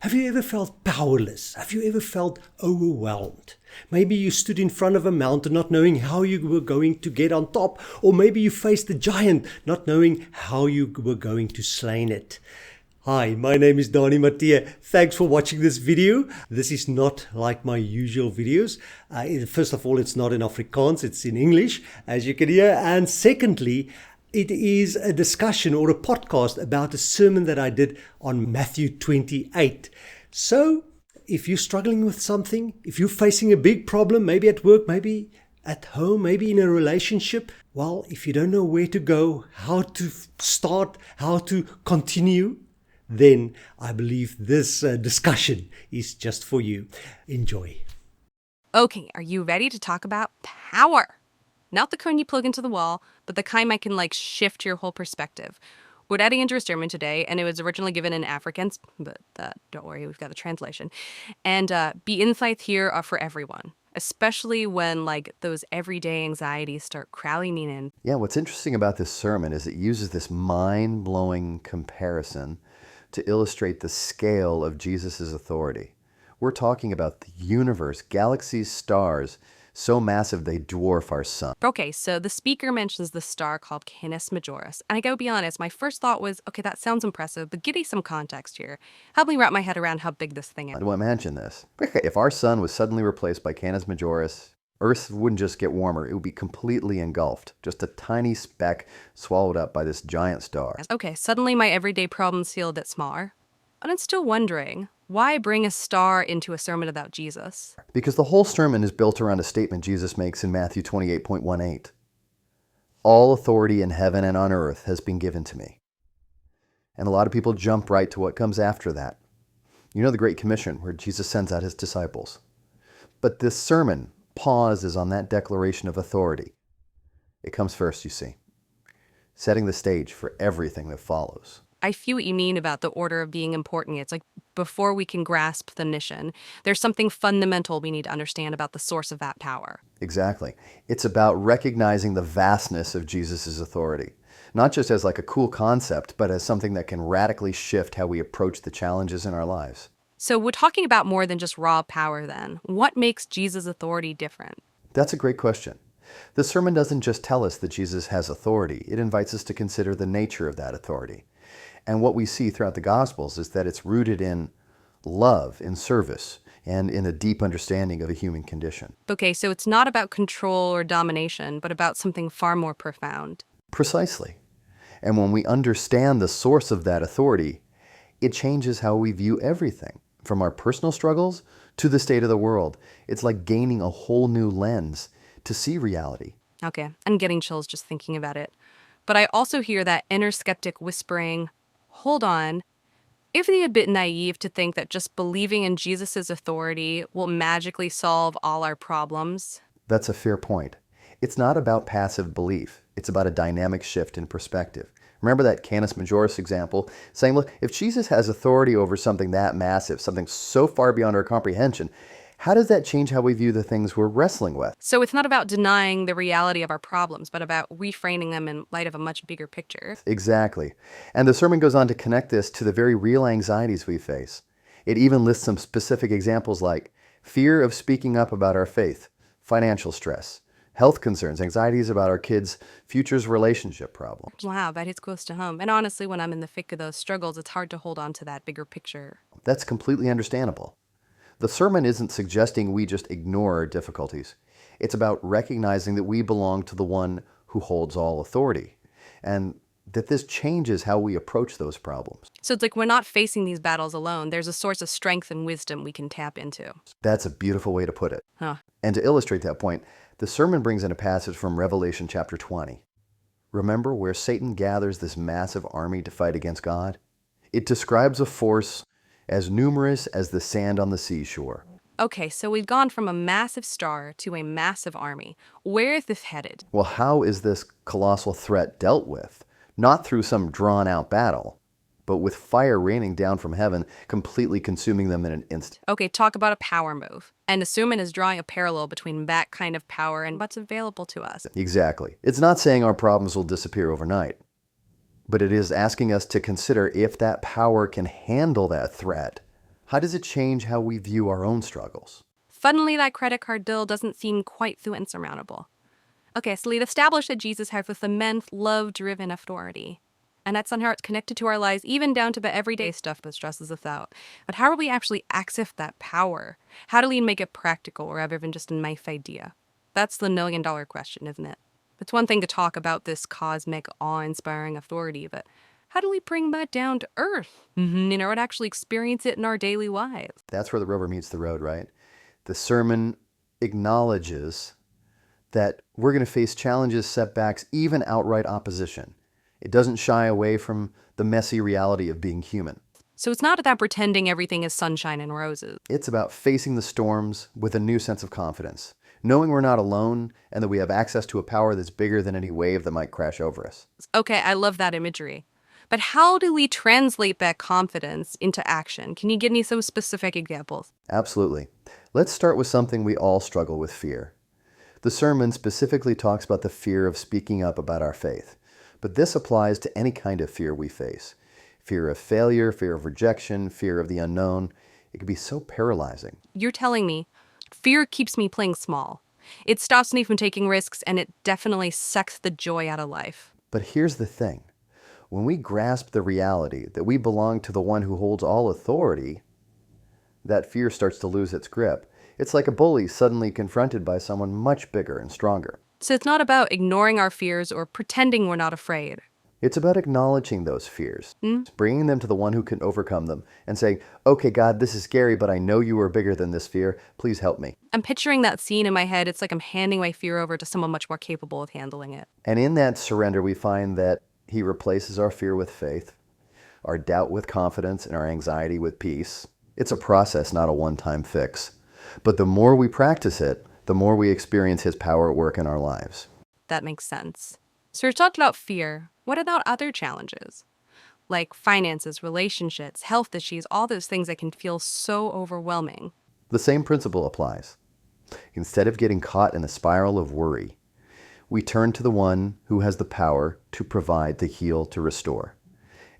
Have you ever felt powerless? Have you ever felt overwhelmed? Maybe you stood in front of a mountain not knowing how you were going to get on top, or maybe you faced a giant not knowing how you were going to slay it. Hi, my name is Dani Mattia. Thanks for watching this video. This is not like my usual videos. First of all, it's not in Afrikaans, it's in English, as you can hear. And secondly, it is a discussion or a podcast about a sermon that I did on Matthew 28. So if you're struggling with something, if you're facing a big problem, maybe at work, maybe at home, maybe in a relationship, well, if you don't know where to go, how to start, how to continue, then I believe this discussion is just for you. Enjoy. Okay, are you ready to talk about power? Not the kind you plug into the wall, but the kind that can shift your whole perspective. We're adding into a sermon today, and it was originally given in Afrikaans, but don't worry, we've got a translation. And the insights here are for everyone, especially when those everyday anxieties start crowding in. Yeah, what's interesting about this sermon is it uses this mind-blowing comparison to illustrate the scale of Jesus' authority. We're talking about the universe, galaxies, stars, so massive they dwarf our sun. Okay, so the speaker mentions the star called Canis Majoris, and I gotta be honest, my first thought was, okay, that sounds impressive, but give me some context here. Help me wrap my head around how big this thing is. I want to mention this. Okay, if our sun was suddenly replaced by Canis Majoris, Earth wouldn't just get warmer, it would be completely engulfed. Just a tiny speck swallowed up by this giant star. Okay, suddenly my everyday problems feel a bit smaller. And I'm still wondering, why bring a star into a sermon about Jesus? Because the whole sermon is built around a statement Jesus makes in Matthew 28.18. All authority in heaven and on earth has been given to me. And a lot of people jump right to what comes after that. You know the Great Commission, where Jesus sends out his disciples. But this sermon pauses on that declaration of authority. It comes first, you see, setting the stage for everything that follows. I feel what you mean about the order of being important. It's before we can grasp the mission, there's something fundamental we need to understand about the source of that power. Exactly. It's about recognizing the vastness of Jesus' authority, not just as a cool concept, but as something that can radically shift how we approach the challenges in our lives. So we're talking about more than just raw power then. What makes Jesus' authority different? That's a great question. The sermon doesn't just tell us that Jesus has authority. It invites us to consider the nature of that authority. And what we see throughout the Gospels is that it's rooted in love, in service, and in a deep understanding of a human condition. Okay, so it's not about control or domination, but about something far more profound. Precisely. And when we understand the source of that authority, it changes how we view everything, from our personal struggles to the state of the world. It's like gaining a whole new lens to see reality. Okay, I'm getting chills just thinking about it. But I also hear that inner skeptic whispering, hold on, isn't it a bit naive to think that just believing in Jesus' authority will magically solve all our problems? That's a fair point. It's not about passive belief. It's about a dynamic shift in perspective. Remember that Canis Majoris example, saying, look, if Jesus has authority over something that massive, something so far beyond our comprehension, how does that change how we view the things we're wrestling with? So it's not about denying the reality of our problems, but about reframing them in light of a much bigger picture. Exactly. And the sermon goes on to connect this to the very real anxieties we face. It even lists some specific examples like fear of speaking up about our faith, financial stress, health concerns, anxieties about our kids' future's relationship problems. Wow, that hits close to home. And honestly, when I'm in the thick of those struggles, it's hard to hold on to that bigger picture. That's completely understandable. The sermon isn't suggesting we just ignore our difficulties. It's about recognizing that we belong to the one who holds all authority, and that this changes how we approach those problems. So it's we're not facing these battles alone. There's a source of strength and wisdom we can tap into. That's a beautiful way to put it. Huh. And to illustrate that point, the sermon brings in a passage from Revelation chapter 20. Remember where Satan gathers this massive army to fight against God? It describes a force as numerous as the sand on the seashore. Okay, so we've gone from a massive star to a massive army. Where is this headed? Well, how is this colossal threat dealt with? Not through some drawn-out battle, but with fire raining down from heaven, completely consuming them in an instant. Okay, talk about a power move. And the sermon is drawing a parallel between that kind of power and what's available to us. Exactly. It's not saying our problems will disappear overnight, but it is asking us to consider if that power can handle that threat, How does it change how we view our own struggles? Suddenly, that credit card bill doesn't seem quite so insurmountable. Okay, so we've established that Jesus has this immense, love-driven authority. And that's somehow it's connected to our lives, even down to the everyday stuff that stresses us out. But how do we actually access that power? How do we make it practical rather than just a nice idea? That's the million-dollar question, isn't it? It's one thing to talk about this cosmic, awe-inspiring authority, but how do we bring that down to earth? And actually experience it in our daily lives? That's where the rubber meets the road, right? The sermon acknowledges that we're going to face challenges, setbacks, even outright opposition. It doesn't shy away from the messy reality of being human. So it's not about pretending everything is sunshine and roses. It's about facing the storms with a new sense of confidence, knowing we're not alone and that we have access to a power that's bigger than any wave that might crash over us. Okay, I love that imagery. But how do we translate that confidence into action? Can you give me some specific examples? Absolutely. Let's start with something we all struggle with: fear. The sermon specifically talks about the fear of speaking up about our faith. But this applies to any kind of fear we face. Fear of failure, fear of rejection, fear of the unknown. It can be so paralyzing. You're telling me fear keeps me playing small. It stops me from taking risks, and it definitely sucks the joy out of life. But here's the thing. When we grasp the reality that we belong to the one who holds all authority, that fear starts to lose its grip. It's like a bully suddenly confronted by someone much bigger and stronger. So it's not about ignoring our fears or pretending we're not afraid. It's about acknowledging those fears, bringing them to the one who can overcome them, and saying, okay, God, this is scary, but I know you are bigger than this fear. Please help me. I'm picturing that scene in my head. It's like I'm handing my fear over to someone much more capable of handling it. And in that surrender, we find that he replaces our fear with faith, our doubt with confidence, and our anxiety with peace. It's a process, not a one-time fix. But the more we practice it, the more we experience his power at work in our lives. That makes sense. So we're talking about fear. What about other challenges? Like finances, relationships, health issues, all those things that can feel so overwhelming. The same principle applies. Instead of getting caught in a spiral of worry, we turn to the one who has the power to provide, to heal, to restore.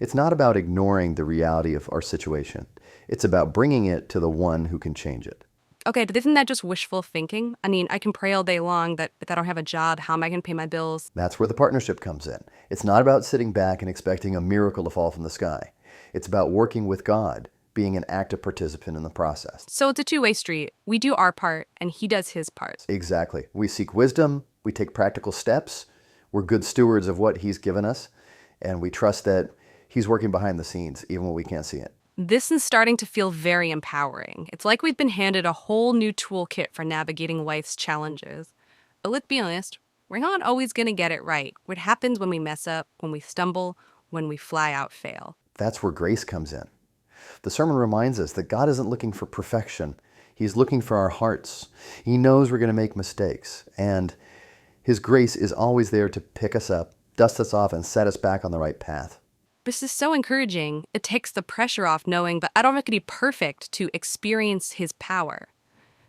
It's not about ignoring the reality of our situation. It's about bringing it to the one who can change it. Okay, but isn't that just wishful thinking? I mean, I can pray all day long that if I don't have a job, how am I going to pay my bills? That's where the partnership comes in. It's not about sitting back and expecting a miracle to fall from the sky. It's about working with God, being an active participant in the process. So it's a two-way street. We do our part, and he does his part. Exactly. We seek wisdom, we take practical steps, we're good stewards of what he's given us, and we trust that he's working behind the scenes, even when we can't see it. This is starting to feel very empowering. It's like we've been handed a whole new toolkit for navigating life's challenges. But let's be honest, we're not always going to get it right. What happens when we mess up, when we stumble, when we fly out fail? That's where grace comes in. The sermon reminds us that God isn't looking for perfection. He's looking for our hearts. He knows we're going to make mistakes, and his grace is always there to pick us up, dust us off, and set us back on the right path. This is so encouraging. It takes the pressure off knowing that I don't have to be perfect to experience his power.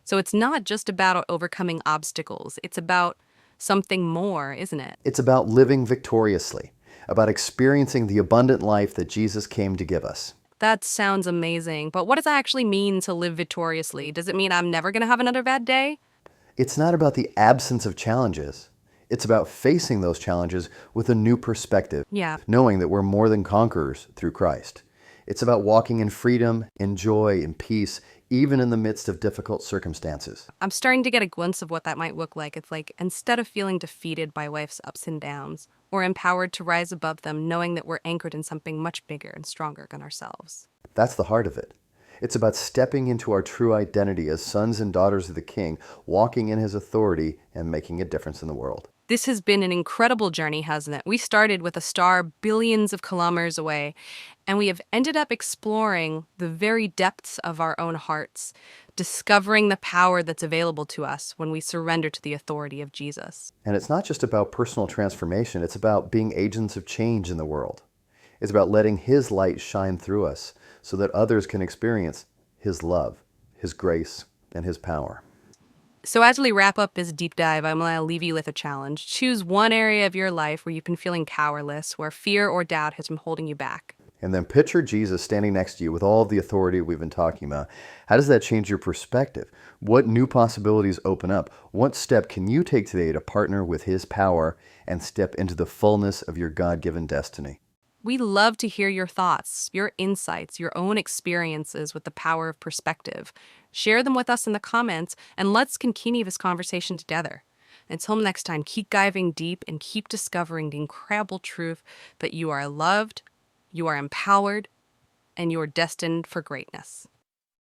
So it's not just about overcoming obstacles. It's about something more, isn't it? It's about living victoriously, about experiencing the abundant life that Jesus came to give us. That sounds amazing. But what does that actually mean to live victoriously? Does it mean I'm never going to have another bad day? It's not about the absence of challenges. It's about facing those challenges with a new perspective, knowing that we're more than conquerors through Christ. It's about walking in freedom, in joy, in peace, even in the midst of difficult circumstances. I'm starting to get a glimpse of what that might look like. It's like instead of feeling defeated by life's ups and downs, we're empowered to rise above them, knowing that we're anchored in something much bigger and stronger than ourselves. That's the heart of it. It's about stepping into our true identity as sons and daughters of the King, walking in his authority and making a difference in the world. This has been an incredible journey, hasn't it? We started with a star billions of kilometers away, and we have ended up exploring the very depths of our own hearts, discovering the power that's available to us when we surrender to the authority of Jesus. And it's not just about personal transformation, it's about being agents of change in the world. It's about letting his light shine through us so that others can experience his love, his grace, and his power. So as we wrap up this deep dive, I'm going to leave you with a challenge. Choose one area of your life where you've been feeling powerless, where fear or doubt has been holding you back. And then picture Jesus standing next to you with all of the authority we've been talking about. How does that change your perspective? What new possibilities open up? What step can you take today to partner with his power and step into the fullness of your God-given destiny? We love to hear your thoughts, your insights, your own experiences with the power of perspective. Share them with us in the comments, and let's continue this conversation together. Until next time, keep diving deep and keep discovering the incredible truth that you are loved, you are empowered, and you are destined for greatness.